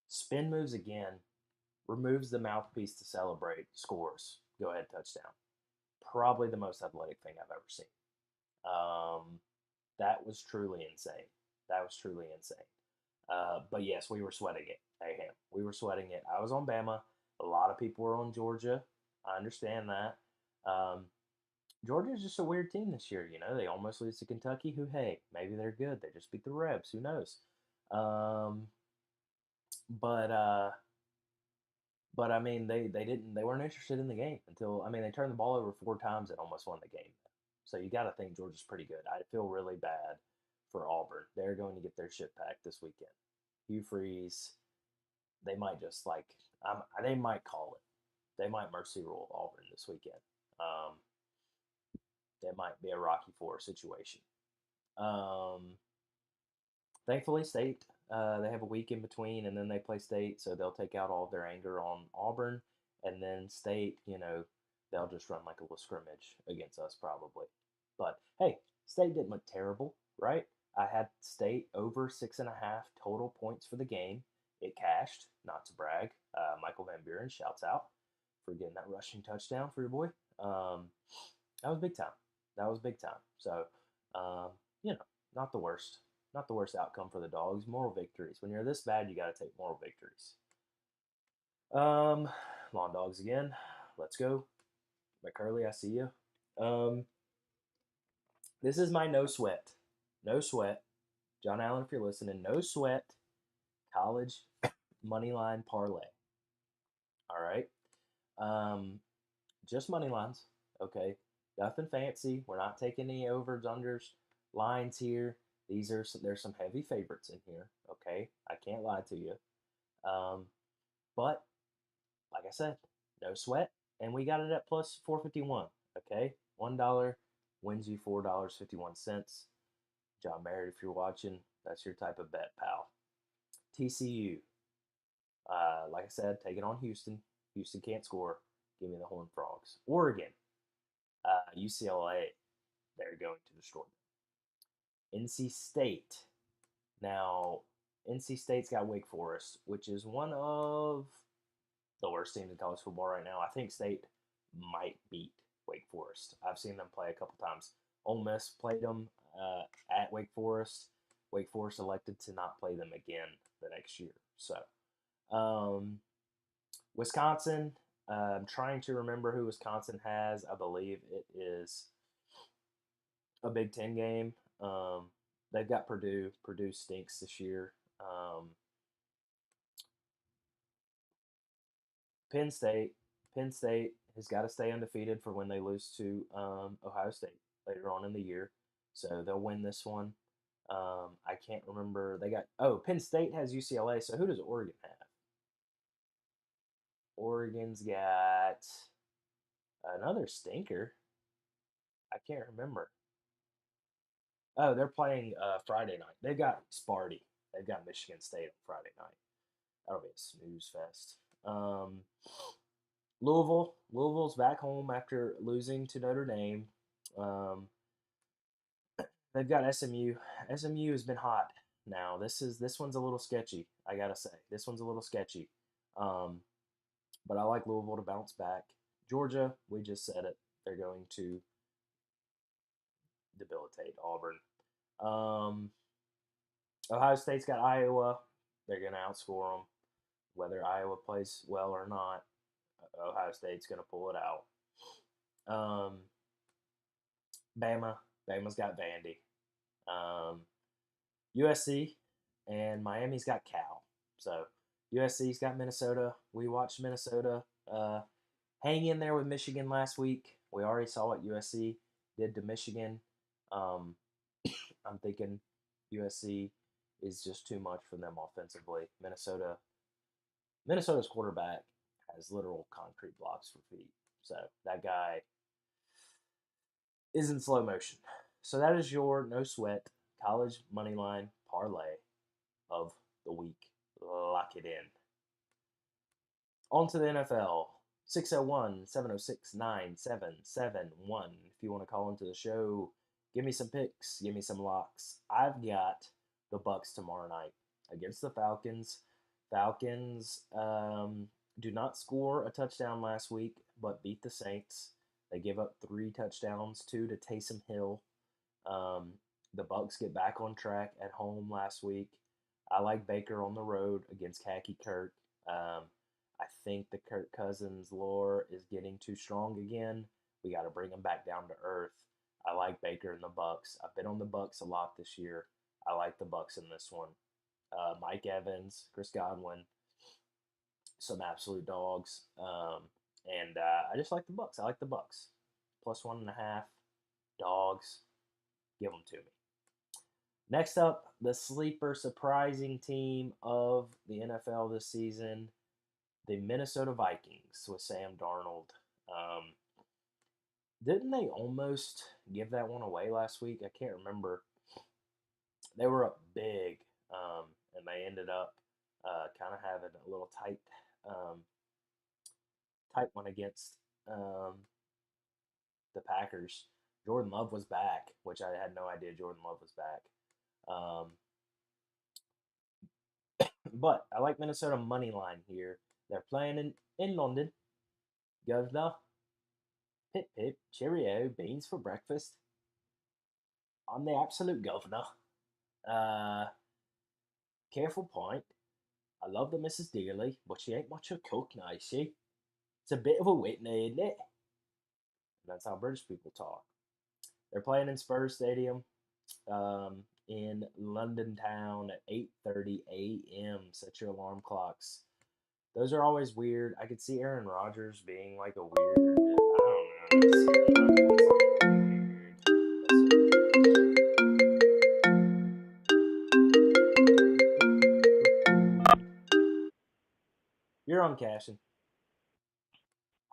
Spin moves again, removes the mouthpiece to celebrate, scores, go ahead, touchdown. Probably the most athletic thing I've ever seen. That was truly insane. But yes, we were sweating it. Mayhem. We were sweating it. I was on Bama. A lot of people were on Georgia. I understand that. Georgia's just a weird team this year. They almost lose to Kentucky, who, hey, maybe they're good. They just beat the Rebs. Who knows? But I mean, they weren't interested in the game until, I mean, they turned the ball over 4 times and almost won the game. So you got to think Georgia's pretty good. I feel really bad for Auburn. They're going to get their shit packed this weekend. Hugh Freeze, they might just they might call it. They might mercy rule Auburn this weekend. That might be a Rocky IV situation. Thankfully, State, they have a week in between, and then they play State, so they'll take out all of their anger on Auburn, and then State, they'll just run like a little scrimmage against us probably. But hey, State didn't look terrible, right? I had State over 6.5 total points for the game. It cashed, not to brag. Michael Van Buren, shouts out for getting that rushing touchdown for your boy. That was big time. So, not the worst. Not the worst outcome for the Dogs. Moral victories. When you're this bad, you got to take moral victories. Lawn Dogs again. Let's go. McCurley, I see you. This is my no sweat. No sweat. John Allen, if you're listening, no sweat college money line parlay. All right. Just money lines. Okay. Nothing fancy. We're not taking any overs, unders, lines here. There's some heavy favorites in here. Okay. I can't lie to you. But like I said, no sweat. And we got it at plus 451. Okay. $1 wins you $4.51. John Merritt, if you're watching, that's your type of bet, pal. TCU. Like I said, take it on Houston. Houston can't score. Give me the Horned Frogs. Oregon, UCLA, they're going to destroy them. NC State. Now, NC State's got Wake Forest, which is one of the worst teams in college football right now. I think State might beat Wake Forest. I've seen them play a couple times. Ole Miss played them at Wake Forest. Wake Forest elected to not play them again the next year. So, Wisconsin, I'm trying to remember who Wisconsin has. I believe it is a Big Ten game. They've got Purdue. Purdue stinks this year. Penn State. Penn State has got to stay undefeated for when they lose to Ohio State later on in the year. So they'll win this one. I can't remember. Penn State has UCLA. So who does Oregon have? Oregon's got another stinker. I can't remember. Oh, they're playing Friday night. They've got Sparty. They've got Michigan State on Friday night. That'll be a snooze fest. Louisville. Louisville's back home after losing to Notre Dame. They've got SMU. SMU has been hot. Now this one's a little sketchy. I gotta say this one's a little sketchy. But I like Louisville to bounce back. Georgia, we just said it. They're going to debilitate Auburn. Ohio State's got Iowa. They're going to outscore them. Whether Iowa plays well or not, Ohio State's going to pull it out. Bama's got Vandy. USC and Miami's got Cal. So USC's got Minnesota. We watched Minnesota hang in there with Michigan last week. We already saw what USC did to Michigan. I'm thinking USC is just too much for them offensively. Minnesota's quarterback has literal concrete blocks for feet. So that guy is in slow motion. So that is your no sweat college money line parlay of the week. Lock it in. On to the NFL. 601-706-9771. If you want to call into the show, give me some picks, give me some locks. I've got the Bucks tomorrow night against the Falcons. Falcons do not score a touchdown last week, but beat the Saints. They give up 3 touchdowns, 2 to Taysom Hill. The Bucks get back on track at home last week. I like Baker on the road against Khaki Kirk. I think the Kirk Cousins lore is getting too strong again. We got to bring him back down to earth. I like Baker and the Bucks. I've been on the Bucks a lot this year. I like the Bucks in this one. Mike Evans, Chris Godwin, some absolute dogs. And I just like the Bucks. I like the Bucks. +1.5 dogs. Give them to me. Next up, the sleeper surprising team of the NFL this season, the Minnesota Vikings with Sam Darnold. Didn't they almost give that one away last week? I can't remember. They were up big, and they ended up kind of having a little tight one against the Packers. Jordan Love was back, which I had no idea Jordan Love was back. But I like Minnesota money line here. They're playing in London. Governor, pip pip, cheerio, beans for breakfast. I'm the absolute governor. Careful point. I love the Mrs. Dearly, but she ain't much of a cook now, is she? It's a bit of a Whitney, isn't it? And that's how British people talk. They're playing in Spurs Stadium in London town at 8:30 a.m. Set your alarm clocks. Those are always weird. I could see Aaron Rodgers being like a weird. I don't know. You're on Cashin.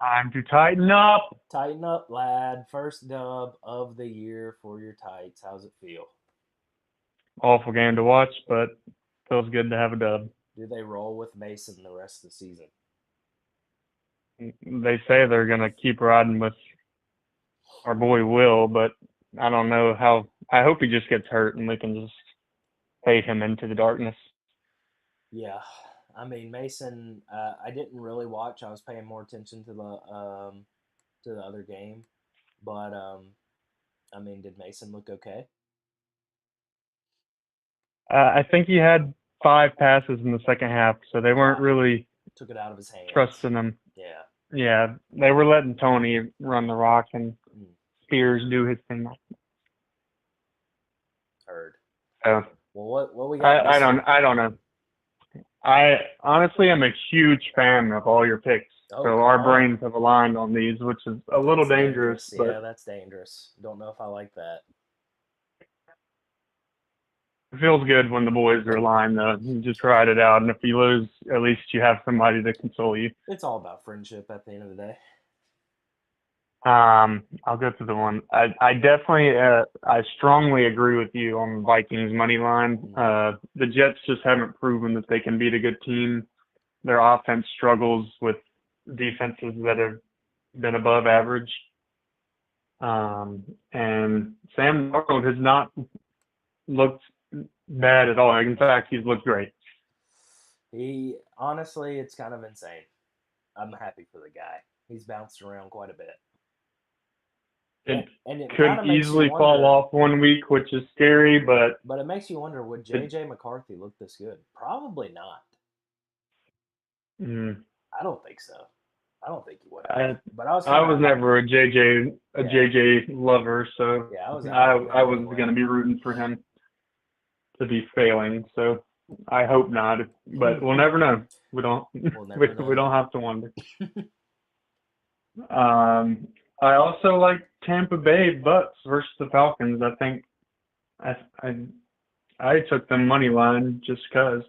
Time to tighten up. Tighten up, lad. First dub of the year for your Tights. How's it feel? Awful game to watch, but feels good to have a dub. Do they roll with Mason the rest of the season? They say they're gonna keep riding with our boy Will, but I don't know how. I hope he just gets hurt and we can just fade him into the darkness. Yeah, I mean Mason. I didn't really watch. I was paying more attention to the other game, but I mean, did Mason look okay? I think he had 5 passes in the second half, so they weren't Yeah, really took it out of his hands. trusting him. Yeah. Yeah, they were letting Tony run the rock and Mm, Spears do his thing. heard. So Well, what we got this week? I don't know. I honestly am a huge fan of all your picks. Oh, So come our on. brains have aligned on these, which is a little That's dangerous, dangerous. but Yeah, that's dangerous. Don't know if I like that. it feels good when the boys are aligned. Though you just ride it out, and if you lose, at least you have somebody to console you. It's all about friendship at the end of the day. I'll go through the one. I definitely, I strongly agree with you on Vikings money line. The Jets just haven't proven that they can beat a good team. Their offense struggles with defenses that have been above average. And Sam Darnold has not looked bad at all. In fact, he's looked great. He honestly, it's kind of insane. I'm happy for the guy. He's bounced around quite a bit, It and it kind could of makes you easily fall wonder. off one week, which is scary, but But it makes you wonder: would it, JJ McCarthy look this good? Probably not. mm, I don't think so. I don't think he would have. I But I was I kind was of never a yeah, JJ lover, so yeah. I was out on I him was anyway. gonna be rooting for him to be failing. So I hope not, but we'll never know. We don't We'll never we know. don't have to wonder. Um, I also like Tampa Bay Bucks versus the Falcons. I think I I, I took them money line just because.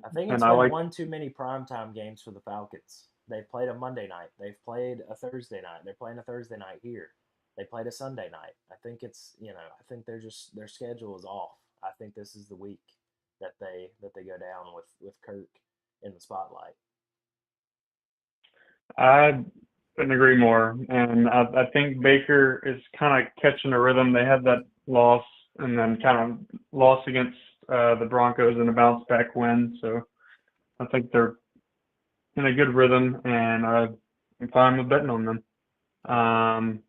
I think it's And I been like one too many primetime games for the Falcons. They've played a Monday night. They've played a Thursday night. They're playing a Thursday night here. They played a Sunday night. I think it's I think they're just their schedule is off. I think this is the week that they go down with Kirk in the spotlight. I couldn't agree more. And I think Baker is kind of catching a rhythm. They had that loss and then kind of loss against the Broncos in a bounce back win. So I think they're in a good rhythm, and I'm fine with betting on them. Um,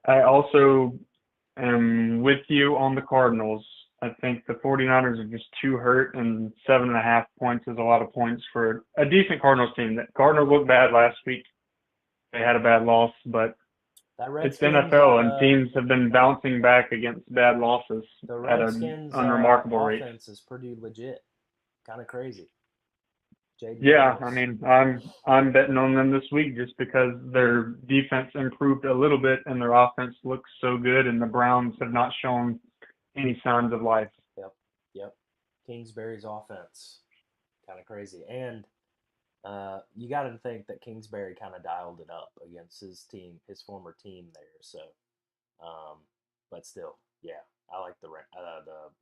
I also am with you on the Cardinals. I think the 49ers are just too hurt, and 7.5 points is a lot of points for a decent Cardinals team. The Cardinals looked bad last week. They had a bad loss, but That it's Redskins NFL, and teams have been bouncing back against bad losses the at an Redskins unremarkable rate. offense is pretty legit. Kind of crazy. Jaden Yeah, I Daniels. mean, I'm betting on them this week just because their defense improved a little bit and their offense looks so good, and the Browns have not shown any signs of life. Yep. Yep. Kingsbury's offense. Kind of crazy. And you got to think that Kingsbury kind of dialed it up against his team, his former team there. So, um, but still, yeah, I like the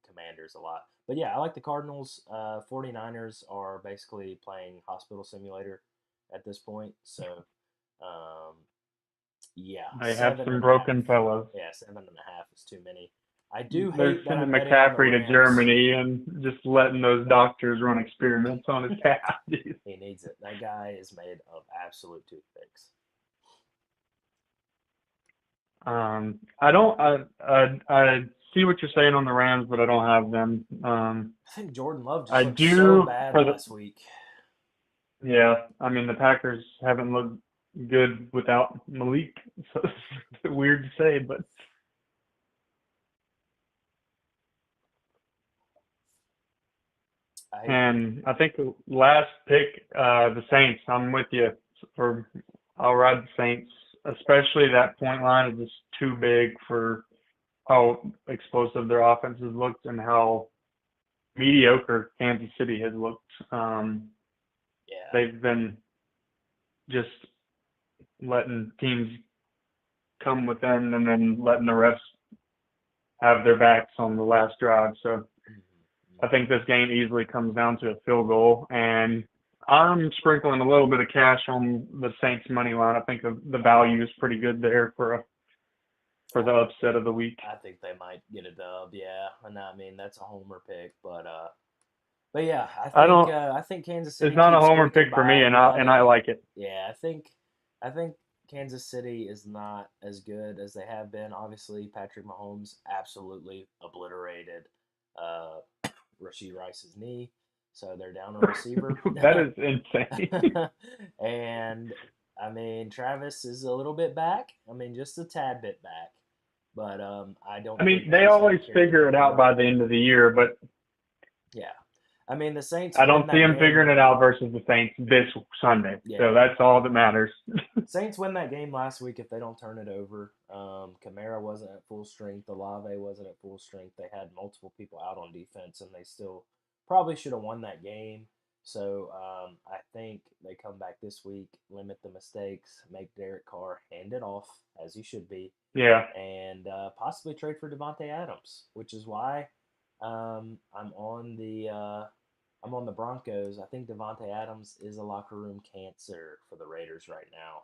Commanders a lot. But yeah, I like the Cardinals. 49ers are basically playing Hospital Simulator at this point. So, um, yeah, They have seven some and a half. broken fellows. Yeah, 7.5 is too many. I do They're hate that sending I'm betting on the McCaffrey to Rams. Germany and just letting those doctors run experiments on his calf. He needs it. That guy is made of absolute toothpicks. I don't. I see what you're saying on the Rams, but I don't have them. I think Jordan Love just I looked so do bad for the. last week. Yeah, I mean the Packers haven't looked good without Malik. So it's weird to say, but I and I think the last pick, the Saints. I'm with you. For I'll ride the Saints, especially that point line is just too big for how explosive their offense has looked and how mediocre Kansas City has looked. yeah. They've been just letting teams come within and then letting the refs have their backs on the last drive. So Mm-hmm. I think this game easily comes down to a field goal, and I'm sprinkling a little bit of cash on the Saints money line. I think the value is pretty good there for the upset of the week. I think they might get a dub. Yeah, and I mean that's a homer pick, but yeah, I don't. I think Kansas It's City not a keeps homer squeaking pick for by me, and I everybody. like it. Yeah, I think Kansas City is not as good as they have been. Obviously, Patrick Mahomes absolutely obliterated uh, Rasheed Rice's knee, so they're down a receiver. That is insane. And I mean, Travis is a little bit back. I mean, just a tad bit back, but I I don't think mean, they he's going always to carry the figure it out ball. by the end of the year, but Yeah, I mean, the Saints I win don't see that them game. figuring it out versus the Saints this Sunday. So Yeah, that's all that matters. Saints win that game last week if they don't turn it over. Kamara wasn't at full strength. Olave wasn't at full strength. They had multiple people out on defense, and they still probably should have won that game. So I think they come back this week, limit the mistakes, make Derek Carr hand it off as he should be, Yeah. and possibly trade for Devontae Adams, which is why I'm on the Broncos. I think Devontae Adams is a locker room cancer for the Raiders right now.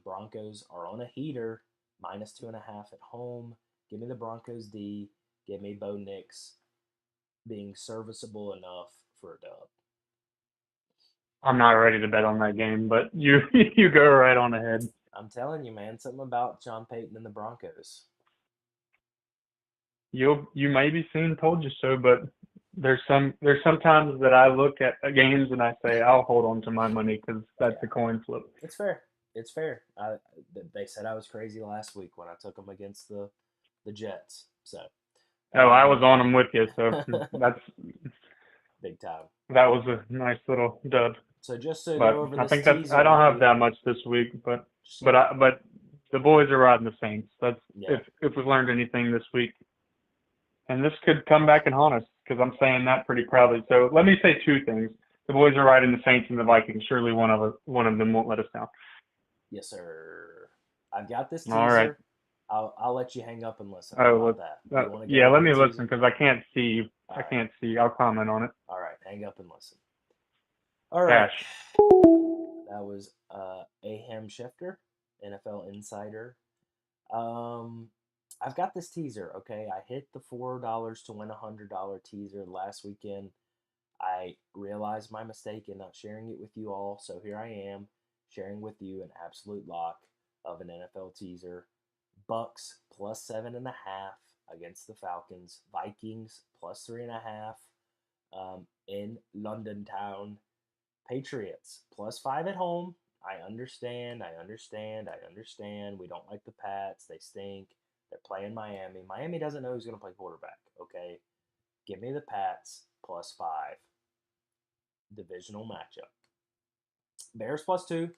Broncos are on a heater, -2.5 at home. Give me the Broncos D. Give me Bo Nix being serviceable enough for a dub. I'm not ready to bet on that game, but you you go right on ahead. I'm telling you, man, something about John Payton and the Broncos. You may be seen told you so, but there's sometimes that I look at games and I say I'll hold on to my money because that's Yeah, a coin flip. it's fair. It's fair. They said I was crazy last week when I took them against the Jets. So, Oh, I um, was on them with you, so that's big time. that was a nice little dub. So just to But go over I this think that's I teaser don't with have you, that much this week, but just but I but the boys are riding the Saints. That's yeah, if we've learned anything this week, and this could come back and haunt us because I'm saying that pretty proudly. So let me say two things: the boys are riding the Saints and the Vikings. Surely one of them won't let us down. yes sir. I've got this All right. teaser. I'll let you hang up and listen. How Oh, about that? You want to go yeah. over Let the me listen teaser? because I can't see. All I right, can't see. I'll comment on it. all right. Hang up and listen. All right. Cash. That was Ahem Schefter, NFL Insider. Um, I've got this teaser. Okay, I hit the $4 to win $100 teaser last weekend. I realized my mistake in not sharing it with you all, so here I am sharing with you an absolute lock of an NFL teaser. Bucks +7.5 against the Falcons. Vikings +3.5 in London town. Patriots +5 at home. I understand. I understand. I understand. We don't like the Pats. They stink. They're playing Miami. Miami doesn't know who's going to play quarterback. Okay, give me the Pats +5. Divisional matchup. Bears +2.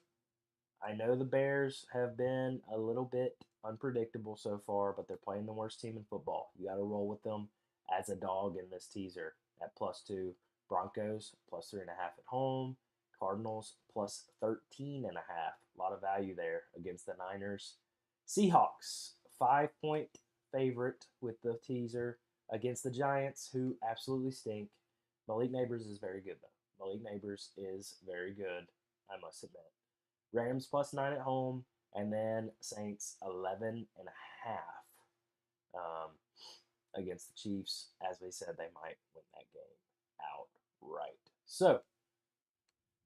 I know the Bears have been a little bit unpredictable so far, but they're playing the worst team in football. You got to roll with them as a dog in this teaser at +2. Broncos +3.5 at home. Cardinals +13.5. A lot of value there against the Niners. Seahawks 5-point favorite with the teaser against the Giants, who absolutely stink. Malik Neighbors is very good though. Malik Neighbors is very good, I must admit. Rams +9 at home, and then Saints 11.5 against the Chiefs. As we said, they might win that game outright. So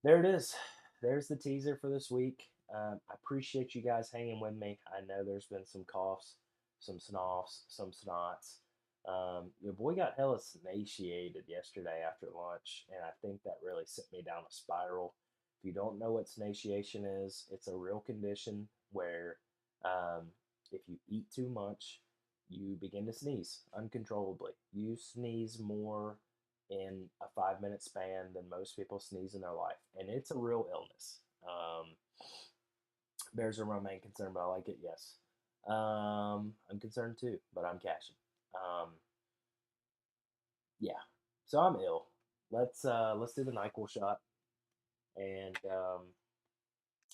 there it is. There's the teaser for this week. I appreciate you guys hanging with me. I know there's been some coughs, some snoffs, some snots. Your boy got hella satiated yesterday after lunch, and I think that really sent me down a spiral. If you don't know what satiation is, it's a real condition where if you eat too much, you begin to sneeze uncontrollably. You sneeze more in a 5 minute span than most people sneeze in their life. And it's a real illness. Bears are my main concern, but I like it, yes. I'm concerned too, but I'm cashing. Um, yeah. So I'm ill. Let's do the NyQuil shot and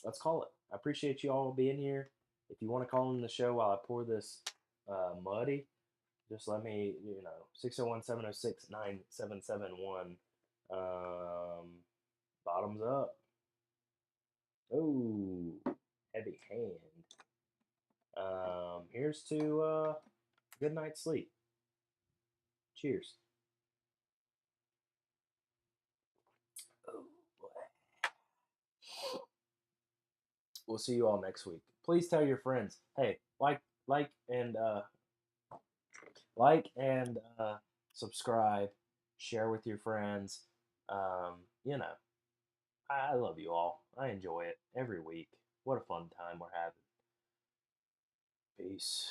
let's call it. I appreciate you all being here. If you want to call in the show while I pour this muddy, just let me, 601 706 9771. Bottoms up. Oh, heavy hand. Here's to good night's sleep. Cheers. Oh, we'll see you all next week. Please tell your friends. Hey, like, and subscribe. Share with your friends. You know, I love you all. I enjoy it every week. What a fun time we're having. Peace.